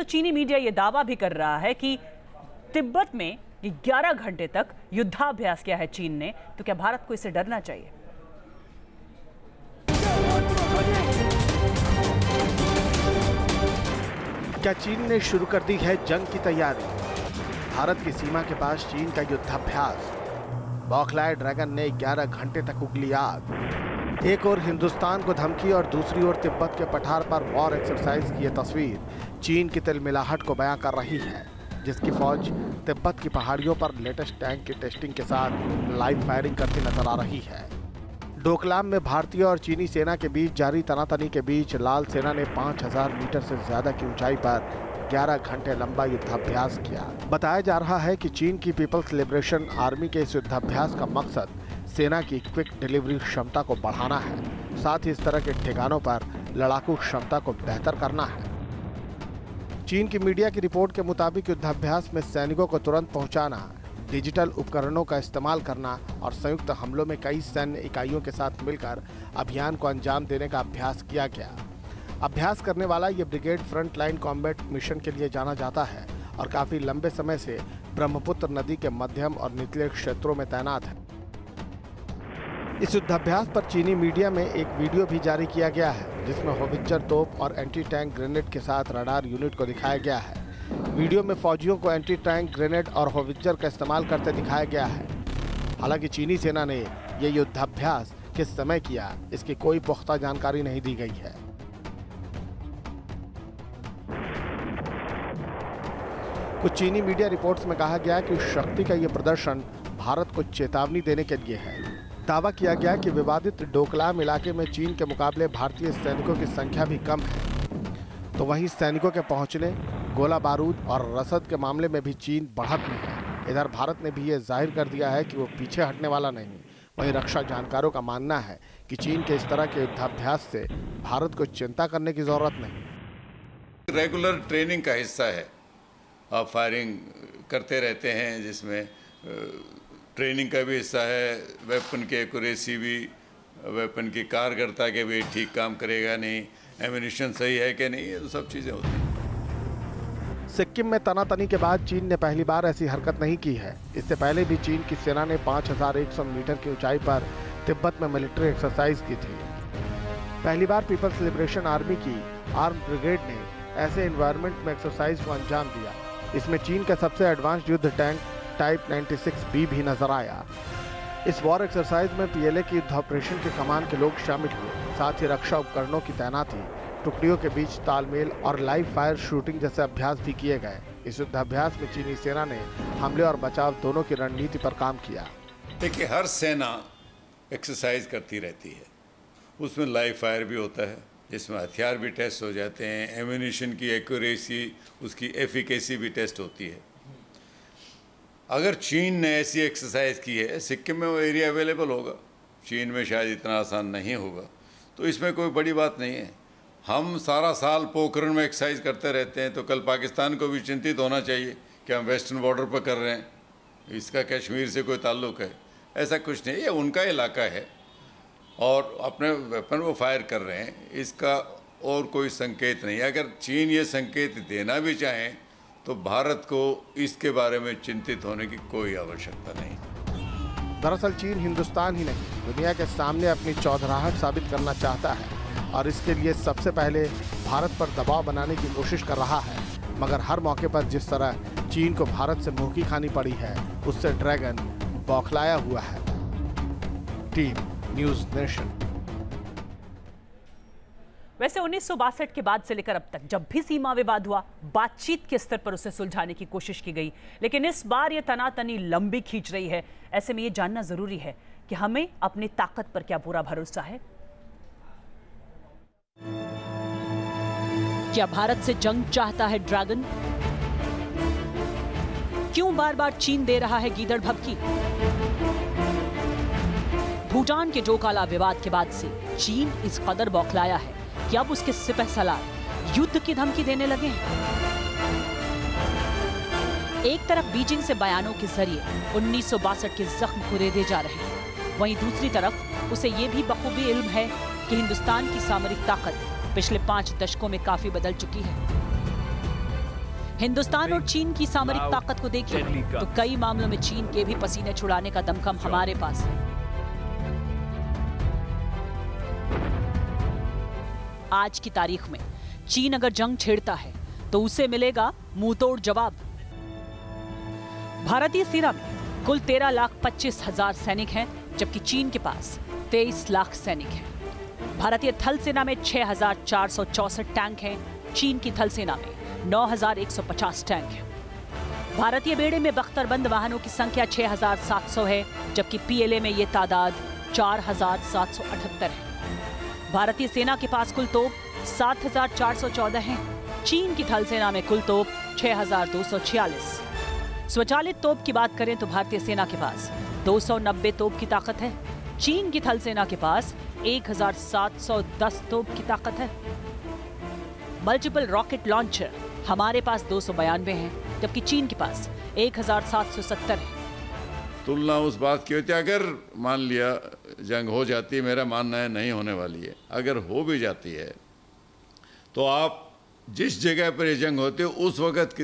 चीनी मीडिया ये दावा भी कर रहा है कि तिब्बत में 11 घंटे तक युद्धाभ्यास किया है चीन ने, तो क्या भारत को इससे डरना चाहिए? क्या चीन ने शुरू कर दी है जंग की तैयारी? भारत की सीमा के पास चीन का युद्धाभ्यास। बौखलाए ड्रैगन ने 11 घंटे तक उगली आग। एक ओर हिंदुस्तान को धमकी और दूसरी ओर तिब्बत के पठार पर वॉर एक्सरसाइज की यह तस्वीर चीन की तिलमिलाहट को बयां कर रही है, जिसकी फौज तिब्बत की पहाड़ियों पर लेटेस्ट टैंक की टेस्टिंग के साथ लाइव फायरिंग करती नजर आ रही है। डोकलाम में भारतीय और चीनी सेना के बीच जारी तनातनी के बीच लाल सेना ने 5000 मीटर से ज्यादा की ऊंचाई पर 11 घंटे लंबा युद्धाभ्यास किया। बताया जा रहा है कि चीन की पीपल्स लिबरेशन आर्मी के इस युद्धाभ्यास का मकसद सेना की क्विक डिलीवरी क्षमता को बढ़ाना है, साथ ही इस तरह के ठिकानों पर लड़ाकू क्षमता को बेहतर करना है। चीन की मीडिया की रिपोर्ट के मुताबिक युद्धाभ्यास में सैनिकों को तुरंत पहुंचाना, डिजिटल उपकरणों का इस्तेमाल करना और संयुक्त हमलों में कई सैन्य इकाइयों के साथ मिलकर अभियान को अंजाम देने का अभ्यास किया गया। अभ्यास करने वाला ये brigade front line combat mission के लिए जाना जाता है और काफी लंबे समय से ब्रह्मपुत्र नदी के मध्यम और निचले क्षेत्रों में तैनात है। इस युद्धाभ्यास पर चीनी मीडिया में एक वीडियो भी जारी किया गया है, जिसमें होवित्जर तोप और एंटी टैंक ग्रेनेड के साथ रडार यूनिट को दिखाया गया है। वीडियो में फौजियों को एंटी टैंक ग्रेनेड और होवित्जर का इस्तेमाल करते दिखाया गया है। हालांकि चीनी सेना ने यह युद्धाभ्यास किस समय किया, इसकी कोई पुख्ता जानकारी नहीं दी गई है। कुछ चीनी मीडिया रिपोर्ट्स में कहा गया कि उस शक्ति का यह प्रदर्शन भारत को चेतावनी देने के लिए है। दावा किया गया कि विवादित डोकलाम इलाके में चीन के मुकाबले भारतीय सैनिकों की संख्या भी कम है, तो वहीं सैनिकों के पहुंचने, गोला बारूद और रसद के मामले में भी चीन बढ़त में है। इधर भारत ने भी ये जाहिर कर दिया है कि वो पीछे हटने वाला नहीं। वहीं रक्षा जानकारों का मानना है कि चीन के इस तरह के युद्धाभ्यास से भारत को चिंता करने की जरूरत नहीं। रेगुलर ट्रेनिंग का हिस्सा है, आप फायरिंग करते रहते हैं, जिसमें ट्रेनिंग का भी हिस्सा है, वेपन की एक्यूरेसी भी, वेपन की कारगरता के भी, ठीक काम करेगा नहीं, एम्यूनिशन सही है कि नहीं, ये तो सब चीज़ें होती हैं। सिक्किम में तनातनी के बाद चीन ने पहली बार ऐसी हरकत नहीं की है। इससे पहले भी चीन की सेना ने 5100 मीटर की ऊंचाई पर तिब्बत में मिलिट्री एक्सरसाइज की थी। पहली बार पीपल्स लिबरेशन आर्मी की आर्म ब्रिगेड ने ऐसे एनवायरनमेंट में एक्सरसाइज को अंजाम दिया। इसमें चीन का सबसे एडवांस्ड युद्ध टैंक टाइप 96B भी नजर आया। इस वॉर एक्सरसाइज में पीएलए की युद्ध ऑपरेशन के कमान के लोग शामिल हुए। साथ ही रक्षा उपकरणों की तैनाती, टुकड़ियों के बीच तालमेल और लाइव फायर शूटिंग जैसे अभ्यास भी किए गए। इस युद्धाभ्यास में चीनी सेना ने हमले और बचाव दोनों की रणनीति पर काम किया। देखिए, हर सेना एक्सरसाइज करती रहती है, उसमें लाइव फायर भी होता है, जिसमें हथियार भी टेस्ट हो जाते हैं, एम्यूनिशन की एक्यूरेसी, उसकी एफिकेसी भी टेस्ट होती है। अगर चीन ने ऐसी एक्सरसाइज की है, सिक्किम में वो एरिया अवेलेबल होगा, चीन में शायद इतना आसान नहीं होगा, तो इसमें कोई बड़ी बात नहीं है। हम सारा साल पोखरण में एक्सरसाइज करते रहते हैं, तो कल पाकिस्तान को भी चिंतित होना चाहिए कि हम वेस्टर्न बॉर्डर पर कर रहे हैं, इसका कश्मीर से कोई ताल्लुक़ है? ऐसा कुछ नहीं, ये उनका इलाका है और अपने वेपन वो फायर कर रहे हैं, इसका और कोई संकेत नहीं। अगर चीन ये संकेत देना भी चाहें तो भारत को इसके बारे में चिंतित होने की कोई आवश्यकता नहीं। दरअसल चीन हिंदुस्तान ही नहीं, दुनिया के सामने अपनी चौधराहट साबित करना चाहता है और इसके लिए सबसे पहले भारत पर दबाव बनाने की कोशिश कर रहा है। मगर हर मौके पर जिस तरह चीन को भारत से मुँह की खानी पड़ी है, उससे ड्रैगन बौखलाया हुआ है। Team news nation. वैसे 1962 के बाद से लेकर अब तक जब भी सीमा विवाद हुआ, बातचीत के स्तर पर उसे सुलझाने की कोशिश की गई, लेकिन इस बार यह तनातनी लंबी खींच रही है। ऐसे में यह जानना जरूरी है कि हमें अपनी ताकत पर क्या पूरा भरोसा है। क्या भारत से जंग चाहता है ड्रैगन? क्यों बार बार चीन दे रहा है गीदड़ भभकी? भूटान के जोकाला विवाद के बाद से चीन इस कदर बौखलाया है कि अब उसके सिपहसालार युद्ध की धमकी देने लगे हैं। एक तरफ बीजिंग से बयानों के जरिए 1962 के जख्म कुरेदे जा रहे हैं, वहीं दूसरी तरफ उसे ये भी बखूबी इल्म है कि हिंदुस्तान की सामरिक ताकत पिछले 5 दशकों में काफी बदल चुकी है। हिंदुस्तान और चीन की सामरिक ताकत को देखिए तो कई मामलों में चीन के भी पसीने छुड़ाने का दमखम हमारे पास है। आज की तारीख में चीन अगर जंग छेड़ता है तो उसे मिलेगा मुंहतोड़ जवाब। भारतीय सेना में कुल 13,25,000 सैनिक हैं, जबकि चीन के पास 23 लाख सैनिक हैं। भारतीय थल सेना में 6,464 टैंक हैं, चीन की थल सेना में 9,150 टैंक हैं। भारतीय बेड़े में बख्तरबंद वाहनों की संख्या 6,700 है, जबकि पीएलए में ये तादाद 4,778 है। भारतीय सेना के पास कुल तोप 7,414 हैं, चीन की थल सेना में कुल तोप 6,246। स्वचालित तोप की बात करें तो भारतीय सेना के पास 290 तोप की ताकत है, चीन की थल सेना के पास 1,710 तोप की ताकत है। मल्टीपल रॉकेट लॉन्चर हमारे पास 292 हैं, जबकि चीन के पास 1,770 है। तुलना उस बात की होती है, अगर मान लिया जंग हो जाती है, मेरा मानना है नहीं होने वाली है, अगर हो भी जाती है तो आप जिस जगह पर ये जंग होती है उस वक्त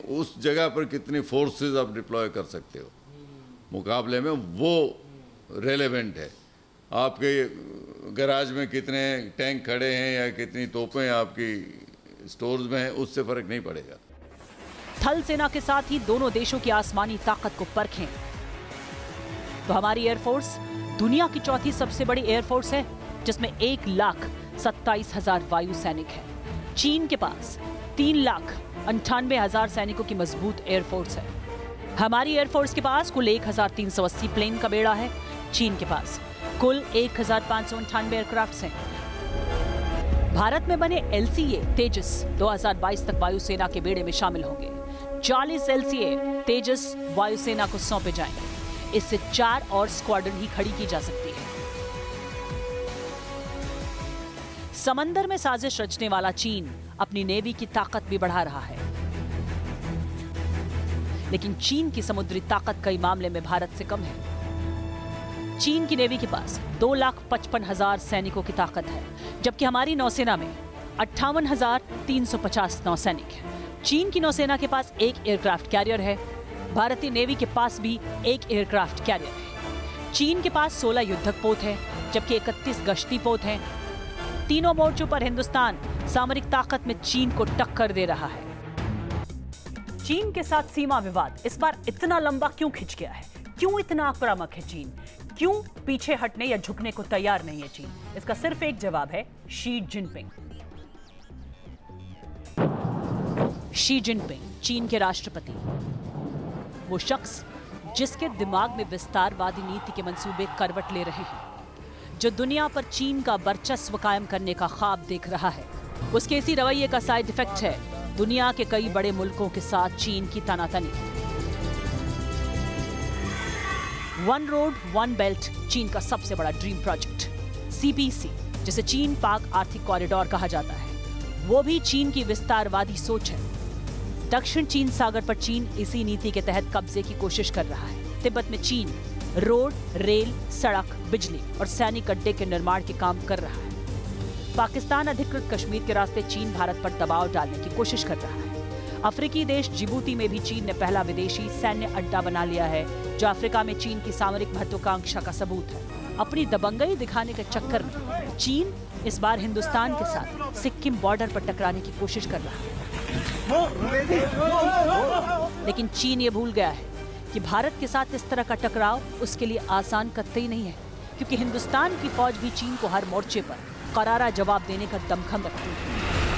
उस जगह पर कितनी फोर्सेस आप डिप्लॉय कर सकते हो मुकाबले में, वो रेलेवेंट है। आपके गैराज में कितने टैंक खड़े हैं या कितनी तोपें आपकी स्टोर्स में हैं, उससे फर्क नहीं पड़ेगा। थल सेना के साथ ही दोनों देशों की आसमानी ताकत को परखें तो हमारी एयरफोर्स दुनिया की चौथी सबसे बड़ी एयरफोर्स है, जिसमें 1,27,000 वायु सैनिक हैं। चीन के पास 3,98,000 सैनिकों की मजबूत एयरफोर्स है। हमारी एयरफोर्स के पास कुल 1,380 प्लेन का बेड़ा है, चीन के पास कुल 1,598 एयरक्राफ्ट हैं। भारत में बने LCA तेजस 2022 तक वायुसेना के बेड़े में शामिल होंगे। 40 LCA तेजस वायुसेना को सौंपे जाएंगे। इससे 4 और स्क्वाड्रन ही खड़ी की जा सकती है। समंदर में साजिश रचने वाला चीन अपनी नेवी की ताकत भी बढ़ा रहा है, लेकिन चीन की समुद्री ताकत कई मामले में भारत से कम है। चीन की नेवी के पास 2,55,000 सैनिकों की ताकत है, जबकि हमारी नौसेना में 58,350 नौसैनिक हैं। चीन की नौसेना के पास एक एयरक्राफ्ट कैरियर है, भारतीय नेवी के पास भी एक एयरक्राफ्ट कैरियर है। चीन के पास 16 युद्धक पोत हैं, जबकि 31 गश्ती पोत हैं। तीनों मोर्चों पर हिंदुस्तान सामरिक ताकत में चीन को टक्कर दे रहा है। चीन के साथ सीमा विवाद इस बार इतना लंबा क्यों खिंच गया है? क्यों इतना आक्रामक है चीन? क्यों पीछे हटने या झुकने को तैयार नहीं है चीन? इसका सिर्फ एक जवाब है, शी जिनपिंग। शी जिनपिंग चीन के राष्ट्रपति, वो शख्स जिसके दिमाग में विस्तारवादी नीति के मंसूबे करवट ले रहे हैं, जो दुनिया पर चीन का वर्चस्व कायम करने का ख्वाब देख रहा है। उसके इसी रवैये का साइड इफेक्ट है दुनिया के कई बड़े मुल्कों के साथ चीन की तनातनी। वन रोड वन बेल्ट चीन का सबसे बड़ा ड्रीम प्रोजेक्ट। CPC, जिसे चीन पाक आर्थिक कॉरिडोर कहा जाता है, वो भी चीन की विस्तारवादी सोच है। दक्षिण चीन सागर पर चीन इसी नीति के तहत कब्जे की कोशिश कर रहा है। तिब्बत में चीन रोड, रेल, सड़क, बिजली और सैनिक अड्डे के निर्माण के काम कर रहा है। पाकिस्तान अधिकृत कश्मीर के रास्ते चीन भारत पर दबाव डालने की कोशिश कर रहा है। अफ्रीकी देश जिबूती में भी चीन ने पहला विदेशी सैन्य अड्डा बना लिया है, जो अफ्रीका में चीन की सामरिक महत्वाकांक्षा का सबूत है। अपनी दबंगई दिखाने के चक्कर में चीन इस बार हिंदुस्तान के साथ सिक्किम बॉर्डर पर टकराने की कोशिश कर रहा है। लेकिन चीन ये भूल गया है कि भारत के साथ इस तरह का टकराव उसके लिए आसान कतई नहीं है, क्योंकि हिंदुस्तान की फौज भी चीन को हर मोर्चे पर करारा जवाब देने का दमखम रखती है।